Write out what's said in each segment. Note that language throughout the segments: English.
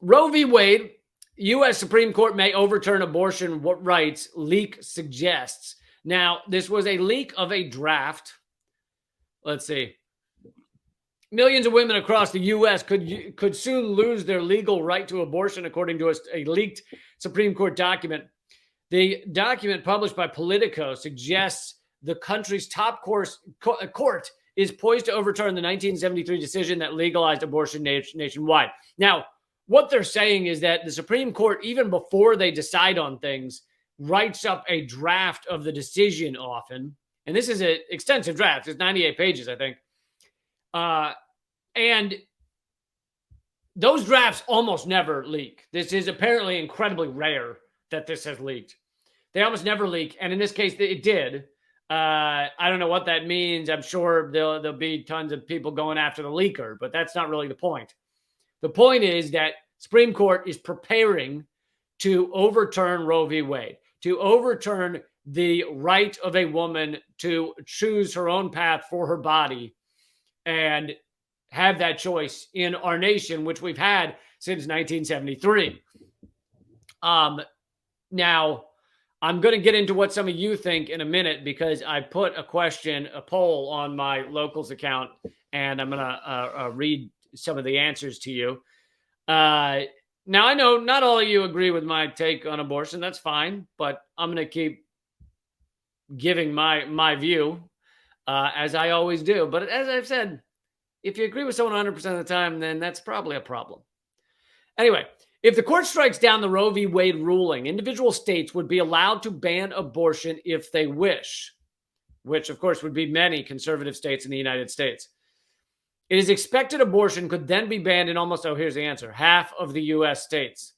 Roe v. Wade, U.S. Supreme Court may overturn abortion rights, leak suggests. Now, this was a leak of a draft. Let's see. Millions of women across the U.S. could soon lose their legal right to abortion, according to a leaked Supreme Court document. The document published by Politico suggests the country's top court is poised to overturn the 1973 decision that legalized abortion nationwide. Now, what they're saying is that the Supreme Court, even before they decide on things, writes up a draft of the decision often. And this is an extensive draft. It's 98 pages, I think. And those drafts almost never leak. This is apparently incredibly rare that this has leaked. They almost never leak. And in this case, it did. I don't know what that means. I'm sure there'll be tons of people going after the leaker, but that's not really the point. The point is that Supreme Court is preparing to overturn Roe v. Wade, to overturn the right of a woman to choose her own path for her body and have that choice in our nation, which we've had since 1973. Now, I'm going to get into what some of you think in a minute because I put a poll on my locals account, and I'm going to read some of the answers to you. Now, I know not all of you agree with my take on abortion. That's fine, but I'm going to keep giving my view, as I always do. But as I've said, if you agree with someone 100% of the time, then that's probably a problem. Anyway, if the court strikes down the Roe v. Wade ruling, individual states would be allowed to ban abortion if they wish, which, of course, would be many conservative states in the United States. It is expected abortion could then be banned in almost, here's the answer, half of the U.S. states.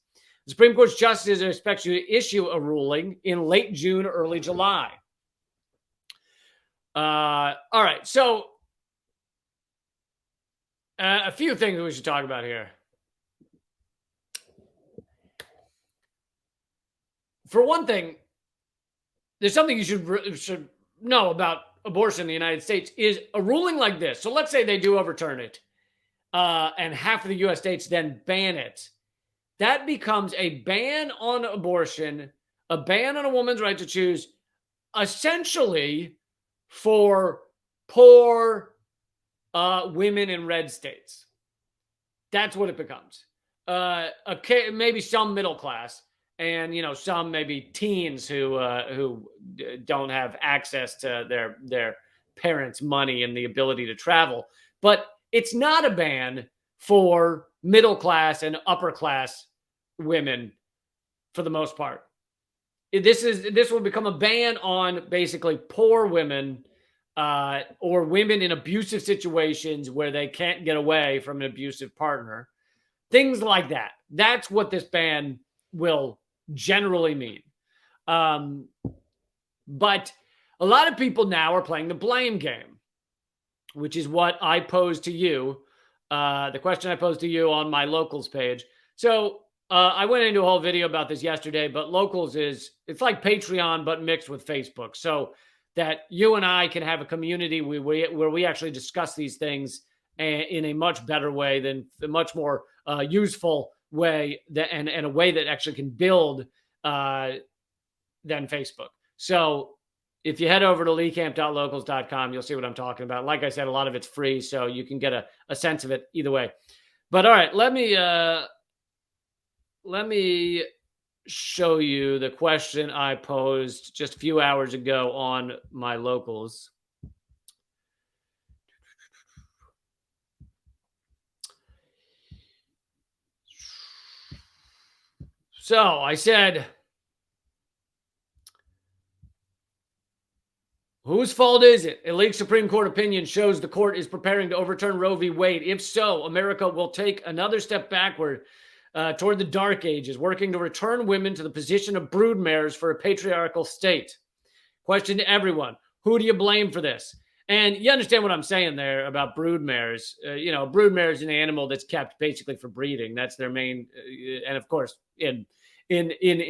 The Supreme Court's justices are expected to issue a ruling in late June, early July. All right, so a few things we should talk about here. For one thing, there's something you should know about abortion in the United States is a ruling like this. So let's say they do overturn it, and half of the U.S. states then ban it. That becomes a ban on abortion, a ban on a woman's right to choose, essentially for poor women in red states. That's what it becomes. Maybe some middle class, and some maybe teens who don't have access to their parents' money and the ability to travel. But it's not a ban for middle class and upper class women for the most part. This will become a ban on basically poor women or women in abusive situations where they can't get away from an abusive partner. Things like that. That's what this ban will generally mean. But a lot of people now are playing the blame game, which is what I posed to you. The question I posed to you on my locals page. So I went into a whole video about this yesterday, but locals it's like Patreon, but mixed with Facebook. So that you and I can have a community where we actually discuss these things in a much better way than the much more useful way and a way that actually can build than Facebook. So if you head over to leecamp.locals.com, you'll see what I'm talking about. Like I said, a lot of it's free, so you can get a sense of it either way. But all right, let me show you the question I posed just a few hours ago on my locals. So I said, whose fault is it? A leaked Supreme Court opinion shows the court is preparing to overturn Roe v. Wade. If so, America will take another step backward toward the dark ages, working to return women to the position of broodmares for a patriarchal state. Question to everyone, who do you blame for this? And you understand what I'm saying there about broodmares. Broodmare is an animal that's kept basically for breeding. That's their main, and of course, in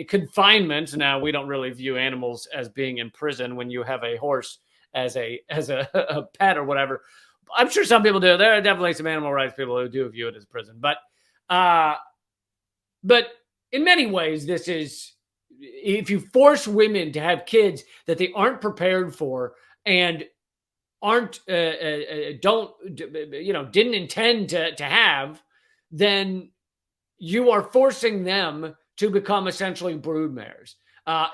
confinement. Now, we don't really view animals as being in prison when you have a horse as a pet or whatever. I'm sure some people do. There are definitely some animal rights people who do view it as prison. But But in many ways, this is, if you force women to have kids that they aren't prepared for and aren't didn't intend to have, then you are forcing them to become essentially broodmares,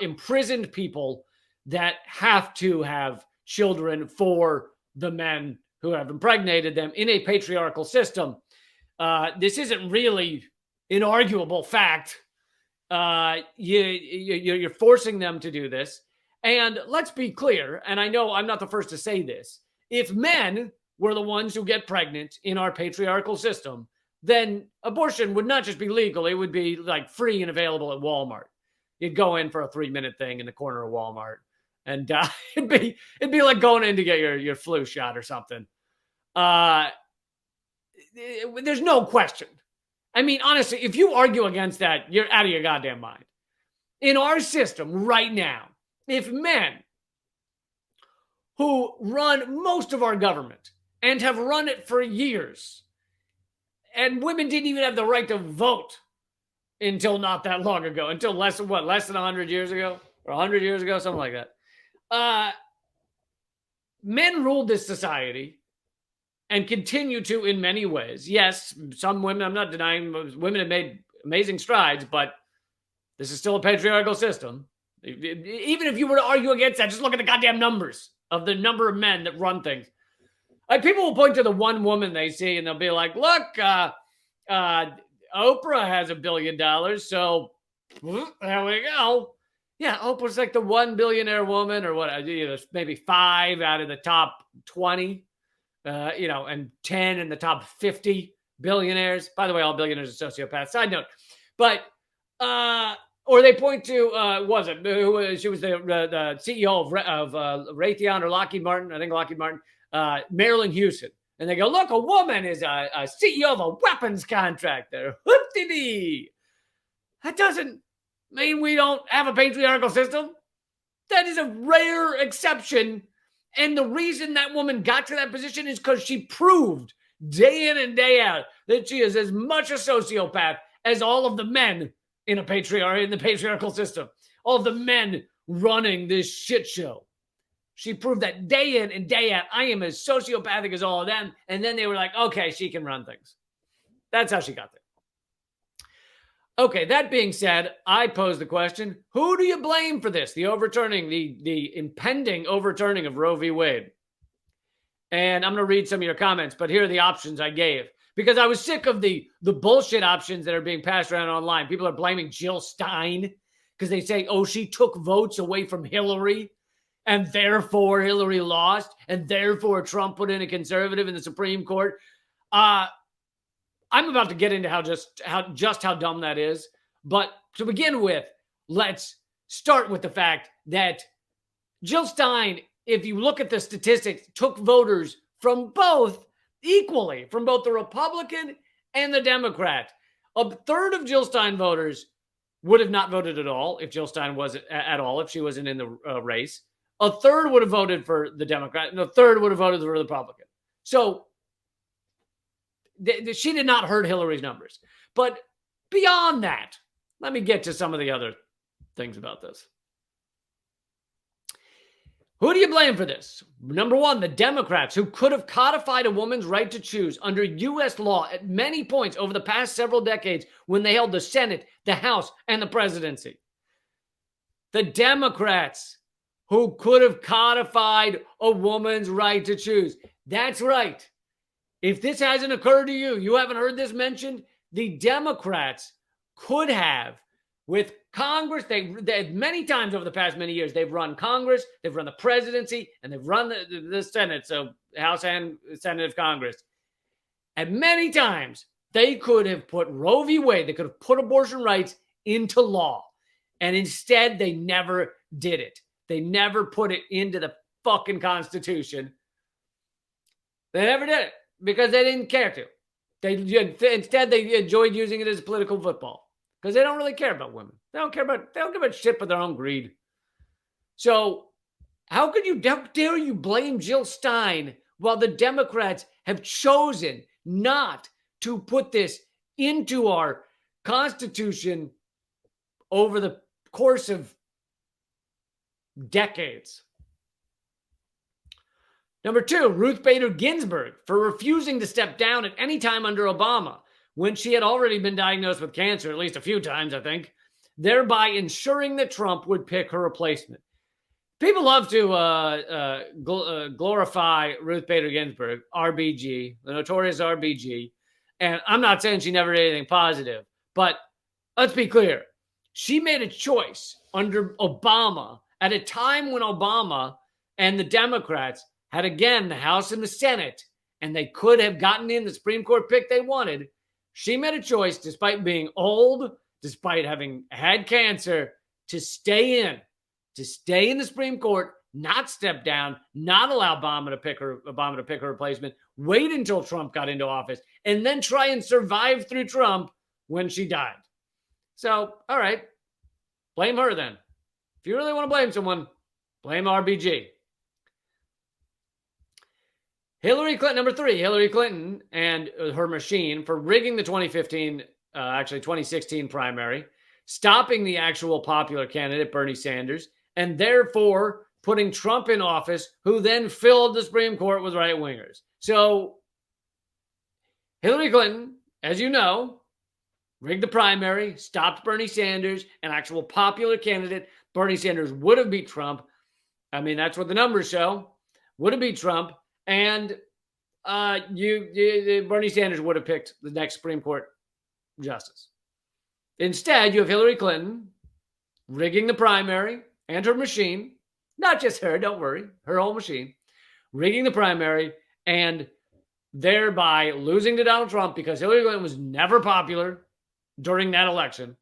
imprisoned people that have to have children for the men who have impregnated them in a patriarchal system. This isn't really an arguable fact. You're forcing them to do this. And let's be clear, and I know I'm not the first to say this, if men were the ones who get pregnant in our patriarchal system, then abortion would not just be legal, it would be like free and available at Walmart. You'd go in for a 3-minute thing in the corner of Walmart, and it'd be like going in to get your flu shot or something. There's no question. I mean, honestly, if you argue against that, you're out of your goddamn mind. In our system right now, if men who run most of our government and have run it for years, and women didn't even have the right to vote until not that long ago, until less than 100 years ago or 100 years ago, something like that. Men ruled this society and continue to in many ways. Yes, some women, I'm not denying, women have made amazing strides, but this is still a patriarchal system. Even if you were to argue against that, just look at the goddamn numbers of the number of men that run things. Like, people will point to the one woman they see and they'll be like, look, Oprah has $1 billion, so there we go. Yeah, Oprah's like the one billionaire woman, or what, maybe 5 out of the top 20, and 10 in the top 50 billionaires. By the way, all billionaires are sociopaths. Side note. But, or they point to, she was the CEO of Raytheon or Lockheed Martin, I think Lockheed Martin, Marilyn Houston. And they go, look, a woman is a CEO of a weapons contractor. Whoop-de-dee. That doesn't mean we don't have a patriarchal system. That is a rare exception. And the reason that woman got to that position is because she proved day in and day out that she is as much a sociopath as all of the men in the patriarchal system. All of the men running this shit show. She proved that day in and day out, I am as sociopathic as all of them. And then they were like, okay, she can run things. That's how she got there. Okay, that being said, I pose the question, who do you blame for this? The overturning, the impending overturning of Roe v. Wade. And I'm going to read some of your comments, but here are the options I gave. Because I was sick of the bullshit options that are being passed around online. People are blaming Jill Stein because they say, oh, she took votes away from Hillary, and therefore Hillary lost, and therefore Trump put in a conservative in the Supreme Court. I'm about to get into how dumb that is. But to begin with, let's start with the fact that Jill Stein, if you look at the statistics, took voters from both equally, from both the Republican and the Democrat. A third of Jill Stein voters would have not voted at all if Jill Stein wasn't at all, if she wasn't in the race. A third would have voted for the Democrat, and a third would have voted for the Republican. So she did not hurt Hillary's numbers. But beyond that, let me get to some of the other things about this. Who do you blame for this? Number one, the Democrats, who could have codified a woman's right to choose under U.S. law at many points over the past several decades when they held the Senate, the House, and the presidency. The Democrats, who could have codified a woman's right to choose. That's right. If this hasn't occurred to you, you haven't heard this mentioned, the Democrats could have, with Congress, they many times over the past many years, they've run Congress, they've run the presidency, and they've run the Senate, so House and Senate of Congress. And many times, they could have put Roe v. Wade, they could have put abortion rights into law. And instead, they never did it. They never put it into the fucking Constitution. They never did it. Because they didn't care to. Instead, they enjoyed using it as political football. Because they don't really care about women. They don't give a shit but their own greed. So, how dare you blame Jill Stein while the Democrats have chosen not to put this into our Constitution over the course of decades. Number 2, Ruth Bader Ginsburg for refusing to step down at any time under Obama when she had already been diagnosed with cancer, at least a few times, I think, thereby ensuring that Trump would pick her replacement. People love to glorify Ruth Bader Ginsburg, RBG, the notorious RBG. And I'm not saying she never did anything positive, but let's be clear. She made a choice under Obama at a time when Obama and the Democrats had, again, the House and the Senate, and they could have gotten in the Supreme Court pick they wanted. She made a choice, despite being old, despite having had cancer, to stay in the Supreme Court, not step down, not allow Obama to pick her replacement, wait until Trump got into office, and then try and survive through Trump when she died. So, all right, blame her then. If you really want to blame someone, blame RBG. Hillary Clinton, number 3, Hillary Clinton and her machine for rigging the 2016 primary, stopping the actual popular candidate, Bernie Sanders, and therefore putting Trump in office, who then filled the Supreme Court with right-wingers. So Hillary Clinton, as you know, rigged the primary, stopped Bernie Sanders, an actual popular candidate. Bernie Sanders would have beat Trump. I mean, that's what the numbers show. Would have beat Trump. And Bernie Sanders would have picked the next Supreme Court justice. Instead, you have Hillary Clinton rigging the primary and her machine, not just her, don't worry, her whole machine, rigging the primary and thereby losing to Donald Trump because Hillary Clinton was never popular during that election.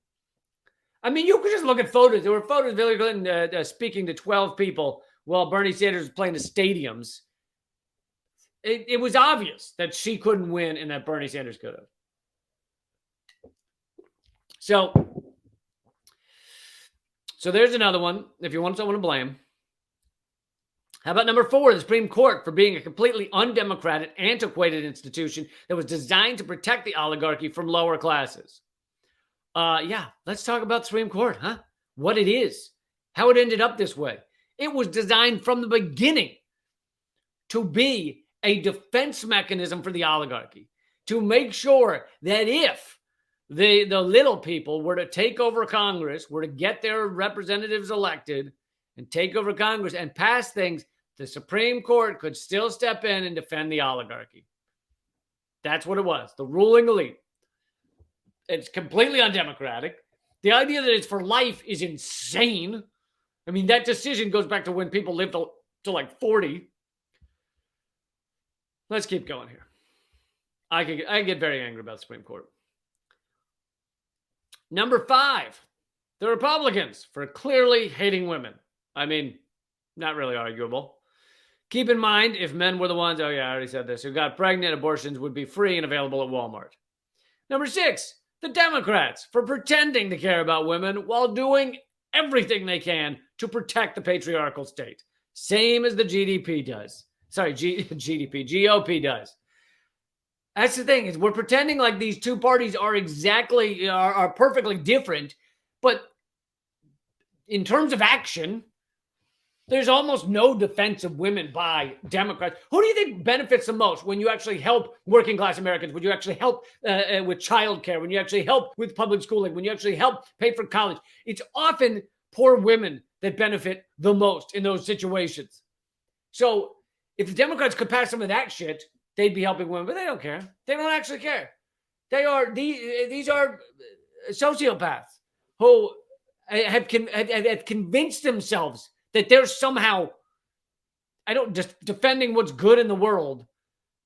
I mean, you could just look at photos. There were photos of Hillary Clinton speaking to 12 people while Bernie Sanders was playing the stadiums. It was obvious that she couldn't win and that Bernie Sanders could have. So there's another one if you want someone to blame. How about number 4, the Supreme Court for being a completely undemocratic, antiquated institution that was designed to protect the oligarchy from lower classes? Let's talk about the Supreme Court, huh? What it is, how it ended up this way. It was designed from the beginning to be a defense mechanism for the oligarchy, to make sure that if the little people were to take over Congress, were to get their representatives elected and take over Congress and pass things, the Supreme Court could still step in and defend the oligarchy. That's what it was, the ruling elite. It's completely undemocratic. The idea that it's for life is insane. I mean, that decision goes back to when people lived to like 40. Let's keep going here. I get very angry about the Supreme Court. Number 5, the Republicans for clearly hating women. I mean, not really arguable. Keep in mind, if men were the ones, I already said this, who got pregnant, abortions would be free and available at Walmart. Number 6, the Democrats for pretending to care about women while doing everything they can to protect the patriarchal state. Same as the GOP does. That's the thing, is we're pretending like these two parties are perfectly different, but in terms of action, there's almost no defense of women by Democrats. Who do you think benefits the most when you actually help working class Americans, when you actually help with childcare, when you actually help with public schooling, when you actually help pay for college? It's often poor women that benefit the most in those situations. So if the Democrats could pass some of that shit, they'd be helping women, but they don't care. They don't actually care. These are sociopaths who have convinced themselves that they're somehow, just defending what's good in the world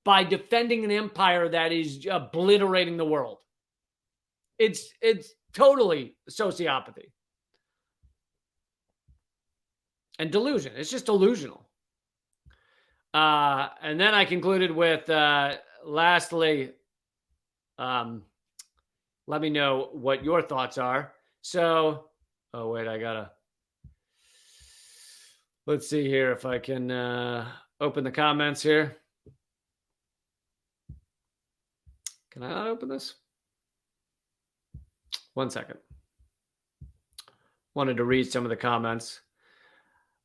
by defending an empire that is obliterating the world. It's totally sociopathy and delusion. It's just delusional. And then I concluded with, lastly, let me know what your thoughts are. So, let's see here if I can open the comments here. Can I not open this? 1 second. Wanted to read some of the comments.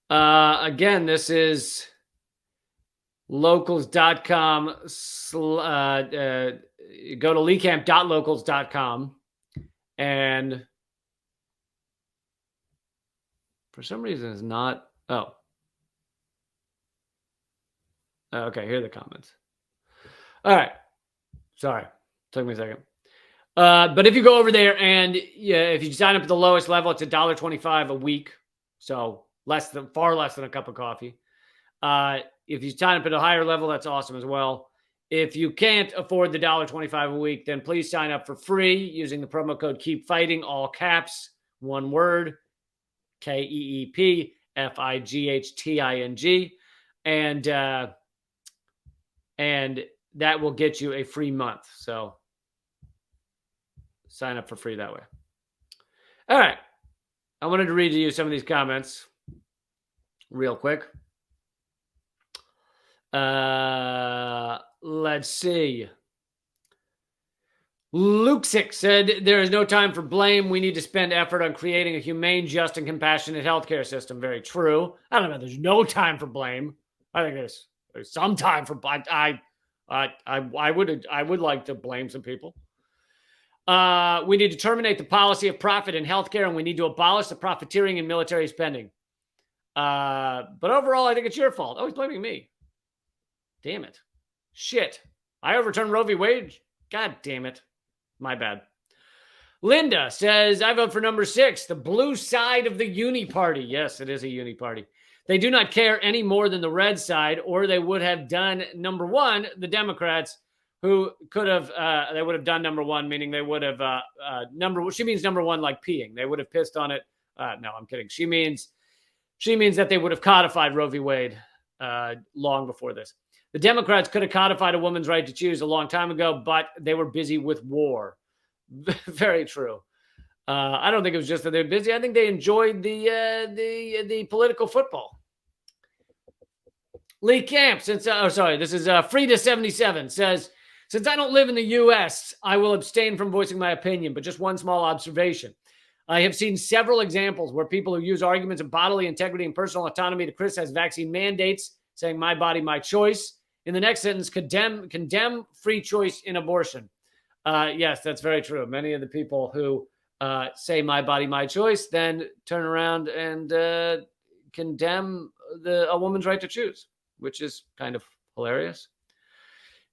Again, this is locals.com. Go to leecamp.locals.com. And for some reason, it's not. Oh. Okay, here are the comments. All right. Sorry. Took me a second. But if you go over there and if you sign up at the lowest level, it's $1.25 a week. So far less than a cup of coffee. If you sign up at a higher level, that's awesome as well. If you can't afford the $1.25 a week, then please sign up for free using the promo code Keep Fighting, all caps, one word, KEEPFIGHTING. And that will get you a free month. So sign up for free that way. All right. I wanted to read to you some of these comments real quick. Let's see. Luxic said, there is no time for blame. We need to spend effort on creating a humane, just, and compassionate healthcare system. Very true. I don't know. There's no time for blame. I think there's some time for blame. I would like to blame some people. We need to terminate the policy of profit in healthcare, and we need to abolish the profiteering in military spending. But overall, I think it's your fault. Oh, he's blaming me. Damn it. Shit. I overturned Roe v. Wade. God damn it. My bad. Linda says, I vote for number 6, the blue side of the uni party. Yes, it is a uni party. They do not care any more than the red side, or they would have done number 1, the Democrats, who could have, they would have done number 1, meaning they would have, she means number 1 like peeing. They would have pissed on it. No, I'm kidding. She means that they would have codified Roe v. Wade long before this. The Democrats could have codified a woman's right to choose a long time ago, but they were busy with war. Very true. I don't think it was just that they were busy. I think they enjoyed the political football. Lee Camp, this is Frida77, says, since I don't live in the U.S., I will abstain from voicing my opinion, but just one small observation. I have seen several examples where people who use arguments of bodily integrity and personal autonomy to criticize vaccine mandates, saying my body, my choice, in the next sentence, condemn free choice in abortion. Yes, that's very true. Many of the people who say my body, my choice, then turn around and condemn a woman's right to choose, which is kind of hilarious.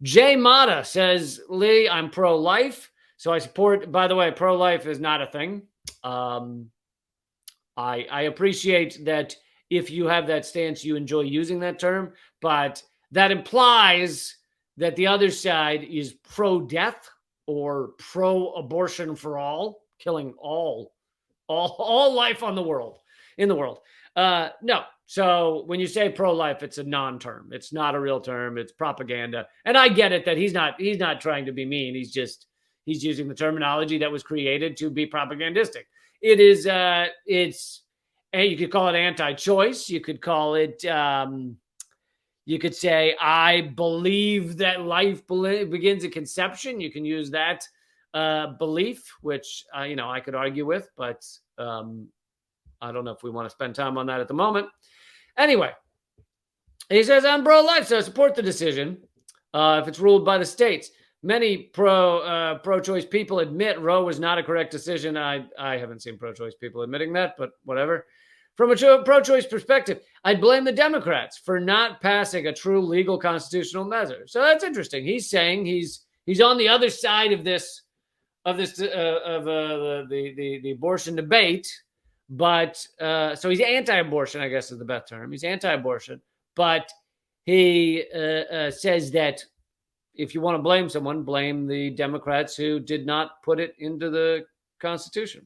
Jay Mata says, Lee, I'm pro-life, so I support, by the way, pro-life is not a thing. I appreciate that if you have that stance, you enjoy using that term, but that implies that the other side is pro-death or pro-abortion for all, killing all life in the world. No. So when you say pro-life, it's a non-term. It's not a real term. It's propaganda. And I get it that he's not trying to be mean. He's using the terminology that was created to be propagandistic. It is, you could call it anti-choice. You could call it, you could say, I believe that life begins at conception. You can use that belief, which, I could argue with, but I don't know if we want to spend time on that at the moment. Anyway, he says, I'm pro-life, so I support the decision if it's ruled by the states. Many pro-choice people admit Roe was not a correct decision. I haven't seen pro-choice people admitting that, but whatever. From a pro-choice perspective, I'd blame the Democrats for not passing a true legal constitutional measure. So that's interesting. He's saying he's on the other side of the abortion debate, but so he's anti-abortion, I guess is the best term. He's anti-abortion, but he says that if you want to blame someone, blame the Democrats who did not put it into the Constitution.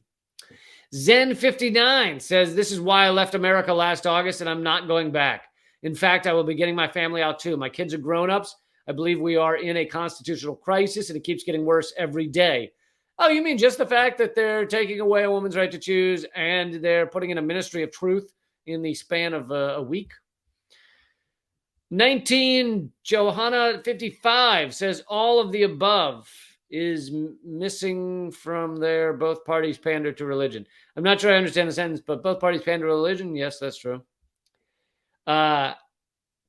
Zen59 says, this is why I left America last August and I'm not going back. In fact, I will be getting my family out too. My kids are grown-ups. I believe we are in a constitutional crisis and it keeps getting worse every day. Oh, you mean just the fact that they're taking away a woman's right to choose and they're putting in a ministry of truth in the span of a week? 19 Johanna 55 says all of the above. is missing from there. Both parties pander to religion. I'm not sure I understand the sentence, but both parties pander to religion. Yes, that's true.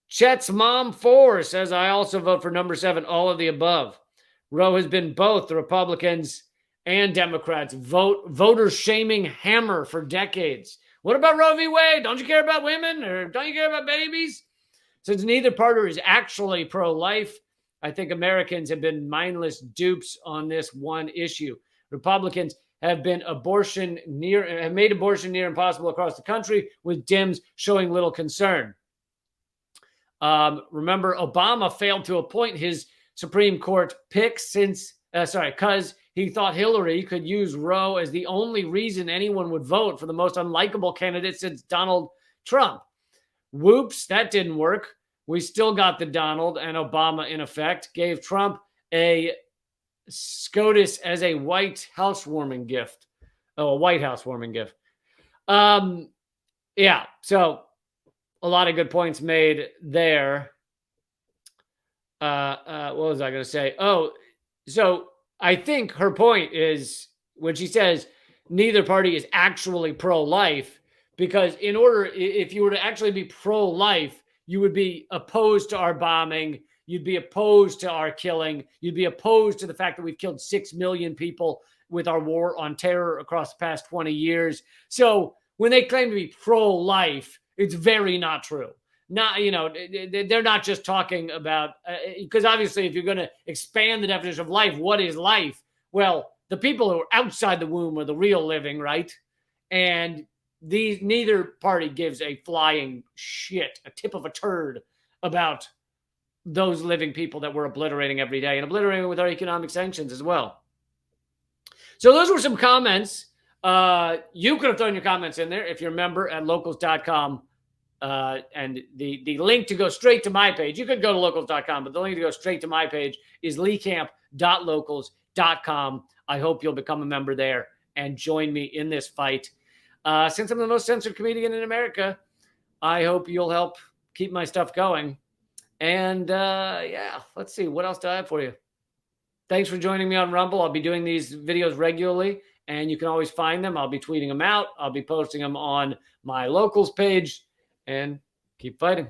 Chet's mom 4 says, I also vote for number 7, all of the above. Roe has been both the Republicans and Democrats' voter shaming hammer for decades. What about Roe v. Wade? Don't you care about women, or don't you care about babies? Since neither party is actually pro-life, I think Americans have been mindless dupes on this one issue. Republicans have made abortion near impossible across the country, with Dems showing little concern. Remember, Obama failed to appoint his Supreme Court pick because he thought Hillary could use Roe as the only reason anyone would vote for the most unlikable candidate since Donald Trump. Whoops, that didn't work. We still got the Donald, and Obama, in effect, gave Trump a SCOTUS as a White housewarming gift. Oh, a White housewarming gift. Yeah, so a lot of good points made there. What was I going to say? Oh, so I think her point is when she says neither party is actually pro-life, because if you were to actually be pro-life, you would be opposed to our bombing. You'd be opposed to our killing. You'd be opposed to the fact that we've killed 6 million people with our war on terror across the past 20 years. So when they claim to be pro-life, it's very not true. They're not just talking about, because obviously if you're going to expand the definition of life, what is life? Well, the people who are outside the womb are the real living, right? And neither party gives a flying shit, a tip of a turd about those living people that we're obliterating every day, and obliterating with our economic sanctions as well. So those were some comments. You could have thrown your comments in there if you're a member at locals.com. And the link to go straight to my page, you could go to locals.com, but the link to go straight to my page is leecamp.locals.com. I hope you'll become a member there and join me in this fight. Since I'm the most censored comedian in America, I hope you'll help keep my stuff going. And yeah, let's see. What else do I have for you? Thanks for joining me on Rumble. I'll be doing these videos regularly, and you can always find them. I'll be tweeting them out. I'll be posting them on my Locals page, and keep fighting.